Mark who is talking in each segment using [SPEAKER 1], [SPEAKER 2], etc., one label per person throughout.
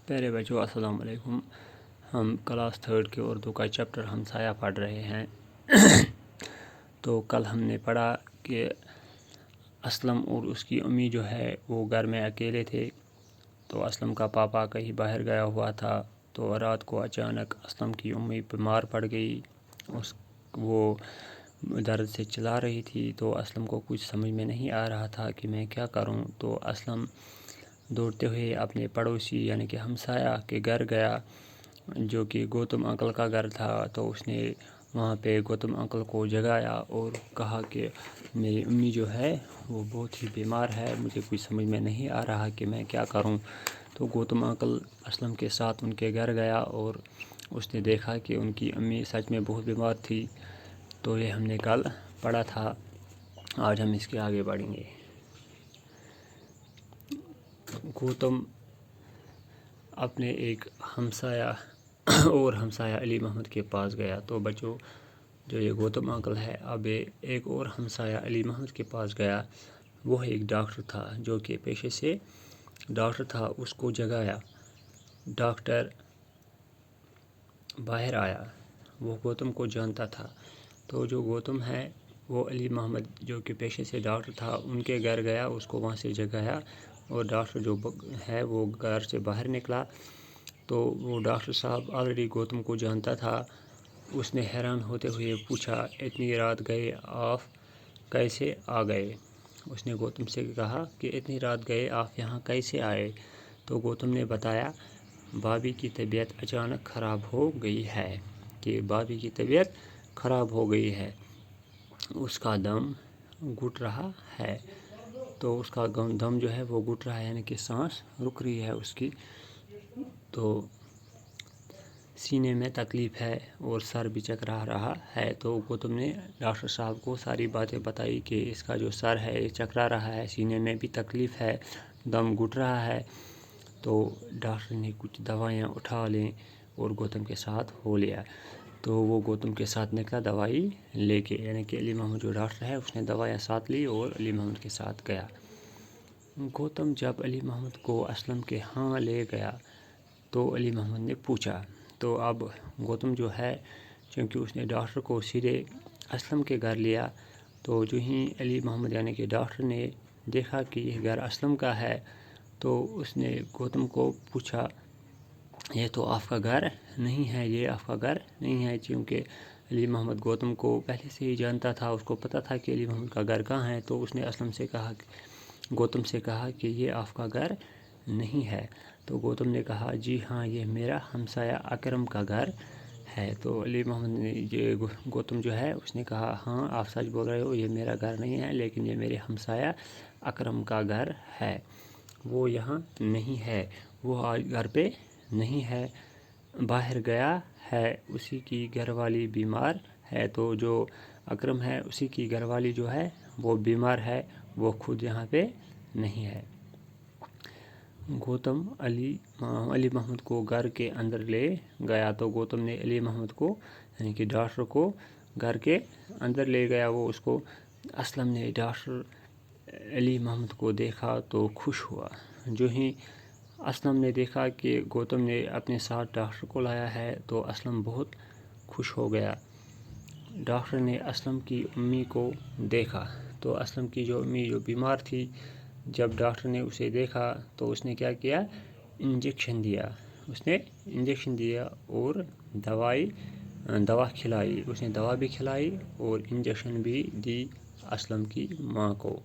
[SPEAKER 1] پیارے بچوں السلام علیکم۔ ہم کلاس 3 کے اردو کا چیپٹر ہمسایہ پڑھ رہے ہیں۔ تو کل ہم نے پڑھا کہ اسلم اور اس کی امی جو ہے وہ گھر میں اکیلے تھے۔ تو اسلم کا پاپا کہیں باہر گیا ہوا تھا، تو رات کو اچانک اسلم کی امی بیمار پڑ گئی۔ وہ درد سے چلا رہی تھی، تو اسلم کو کچھ سمجھ میں نہیں آ رہا تھا کہ میں کیا کروں۔ تو اسلم دوڑتے ہوئے اپنے پڑوسی یعنی کہ ہمسایہ کے گھر گیا، جو کہ گوتم انکل کا گھر تھا۔ تو اس نے وہاں پہ گوتم انکل کو جگایا اور کہا کہ میری امی جو ہے وہ بہت ہی بیمار ہے، مجھے کچھ سمجھ میں نہیں آ رہا کہ میں کیا کروں۔ تو گوتم انکل اسلم کے ساتھ ان کے گھر گیا اور اس نے دیکھا کہ ان کی امی سچ میں بہت بیمار تھی۔ تو یہ ہم نے کل پڑھا تھا، آج ہم اس کے آگے بڑھیں گے۔ گوتم اپنے ایک ہمسایہ اور ہمسایہ علی محمد کے پاس گیا۔ تو بچوں، جو یہ گوتم انکل ہے، اب ایک اور ہمسایہ علی محمد کے پاس گیا۔ وہ ایک ڈاکٹر تھا، جو کہ پیشے سے ڈاکٹر تھا، اس کو جگایا۔ ڈاکٹر باہر آیا، وہ گوتم کو جانتا تھا۔ تو جو گوتم ہے وہ علی محمد جو کہ پیشے سے ڈاکٹر تھا ان کے گھر گیا، اس کو وہاں سے جگایا، اور ڈاکٹر جو ہے وہ گھر سے باہر نکلا۔ تو وہ ڈاکٹر صاحب آلریڈی گوتم کو جانتا تھا۔ اس نے حیران ہوتے ہوئے پوچھا، اتنی رات گئے آپ کیسے آ گئے؟ اس نے گوتم سے کہا کہ اتنی رات گئے آپ یہاں کیسے آئے؟ تو گوتم نے بتایا، بھابھی کی طبیعت اچانک خراب ہو گئی ہے، کہ بھابھی کی طبیعت خراب ہو گئی ہے، اس کا دم گھٹ رہا ہے۔ تو اس کا دم جو ہے وہ گھٹ رہا ہے، یعنی کہ سانس رک رہی ہے اس کی، تو سینے میں تکلیف ہے اور سر بھی چکرا رہا ہے۔ تو گوتم نے ڈاکٹر صاحب کو ساری باتیں بتائی کہ اس کا جو سر ہے یہ چکرا رہا ہے، سینے میں بھی تکلیف ہے، دم گھٹ رہا ہے۔ تو ڈاکٹر نے کچھ دوائیاں اٹھا لیں اور گوتم کے ساتھ ہو لیا۔ تو وہ گوتم کے ساتھ نکلا دوائی لے کے، یعنی کہ علی محمد جو ڈاکٹر ہے اس نے دوائیاں ساتھ لی اور علی محمد کے ساتھ گیا۔ گوتم جب علی محمد کو اسلم کے ہاں لے گیا تو علی محمد نے پوچھا، تو اب گوتم جو ہے چونکہ اس نے ڈاکٹر کو سیدھے اسلم کے گھر لیا، تو جو ہی علی محمد یعنی کہ ڈاکٹر نے دیکھا کہ یہ گھر اسلم کا ہے، تو اس نے گوتم کو پوچھا، یہ تو آپ کا گھر نہیں ہے، یہ آپ کا گھر نہیں ہے، کیونکہ علی محمد گوتم کو پہلے سے ہی جانتا تھا، اس کو پتہ تھا کہ علی محمد کا گھر کہاں ہے۔ تو اس نے اسلم سے کہا، گوتم سے کہا کہ یہ آپ کا گھر نہیں ہے۔ تو گوتم نے کہا، جی ہاں، یہ میرا ہمسایہ اکرم کا گھر ہے۔ تو علی محمد نے گوتم جو ہے اس نے کہا، ہاں آپ سچ بول رہے ہو، یہ میرا گھر نہیں ہے، لیکن یہ میرے ہمسایہ اکرم کا گھر ہے، وہ یہاں نہیں ہے، وہ آج گھر پہ نہیں ہے، باہر گیا ہے، اسی کی گھر والی بیمار ہے۔ تو جو اکرم ہے اسی کی گھر والی جو ہے وہ بیمار ہے، وہ خود یہاں پہ نہیں ہے۔ گوتم علی محمد کو گھر کے اندر لے گیا۔ تو گوتم نے علی محمد کو یعنی کہ ڈاکٹر کو گھر کے اندر لے گیا۔ وہ اس کو اسلم نے ڈاکٹر علی محمد کو دیکھا تو خوش ہوا۔ جو ہی اسلم نے دیکھا کہ گوتم نے اپنے ساتھ ڈاکٹر کو لایا ہے تو اسلم بہت خوش ہو گیا۔ ڈاکٹر نے اسلم کی امی کو دیکھا، تو اسلم کی جو امی جو بیمار تھی، جب ڈاکٹر نے اسے دیکھا تو اس نے کیا کیا، انجیکشن دیا، اس نے انجیکشن دیا اور دوا کھلائی، اس نے دوا بھی کھلائی اور انجیکشن بھی دی اسلم کی ماں کو۔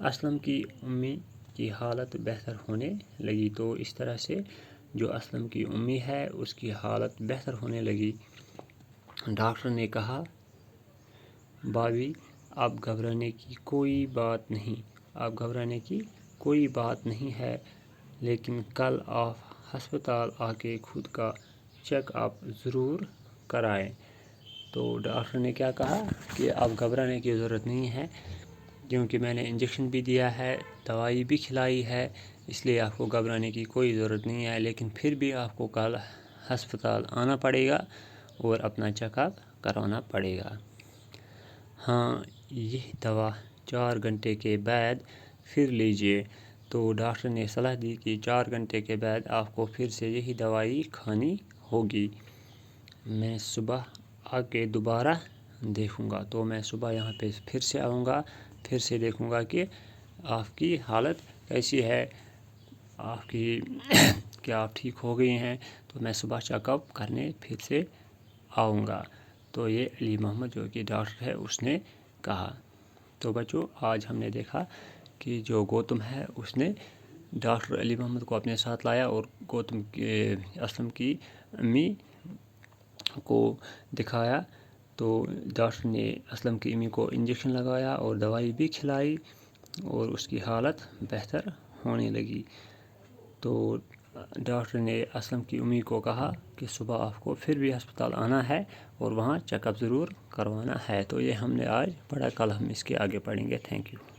[SPEAKER 1] اسلم کی امی کی حالت بہتر ہونے لگی۔ تو اس طرح سے جو اسلم کی امی ہے اس کی حالت بہتر ہونے لگی۔ ڈاکٹر نے کہا، بھابھی اب گھبرانے کی کوئی بات نہیں، اب گھبرانے کی کوئی بات نہیں ہے، لیکن کل آپ ہسپتال آ کے خود کا چیک اپ ضرور کرائیں۔ تو ڈاکٹر نے کیا کہا کہ اب گھبرانے کی ضرورت نہیں ہے، کیونکہ میں نے انجیکشن بھی دیا ہے، دوائی بھی کھلائی ہے، اس لیے آپ کو گھبرانے کی کوئی ضرورت نہیں ہے، لیکن پھر بھی آپ کو کل ہسپتال آنا پڑے گا اور اپنا چیک اپ کروانا پڑے گا۔ ہاں، یہ دوا 4 گھنٹے کے بعد پھر لیجیے۔ تو ڈاکٹر نے صلاح دی کہ 4 گھنٹے کے بعد آپ کو پھر سے یہی دوائی کھانی ہوگی۔ میں صبح آ کے دوبارہ دیکھوں گا۔ تو میں صبح یہاں پہ پھر سے آؤں گا، پھر سے دیکھوں گا کہ آپ کی حالت کیسی ہے، آپ کی کیا آپ ٹھیک ہو گئی ہیں۔ تو میں صبح چیک اپ کرنے پھر سے آؤں گا۔ تو یہ علی محمد جو کہ ڈاکٹر ہے اس نے کہا۔ تو بچوں آج ہم نے دیکھا کہ جو گوتم ہے اس نے ڈاکٹر علی محمد کو اپنے ساتھ لایا اور گوتم کے اسلم کی امی کو دکھایا۔ تو ڈاکٹر نے اسلم کی امی کو انجیکشن لگایا اور دوائی بھی کھلائی اور اس کی حالت بہتر ہونے لگی۔ تو ڈاکٹر نے اسلم کی امی کو کہا کہ صبح آپ کو پھر بھی ہسپتال آنا ہے اور وہاں چیک اپ ضرور کروانا ہے۔ تو یہ ہم نے آج پڑھا، کل ہم اس کے آگے پڑھیں گے۔ Thank you.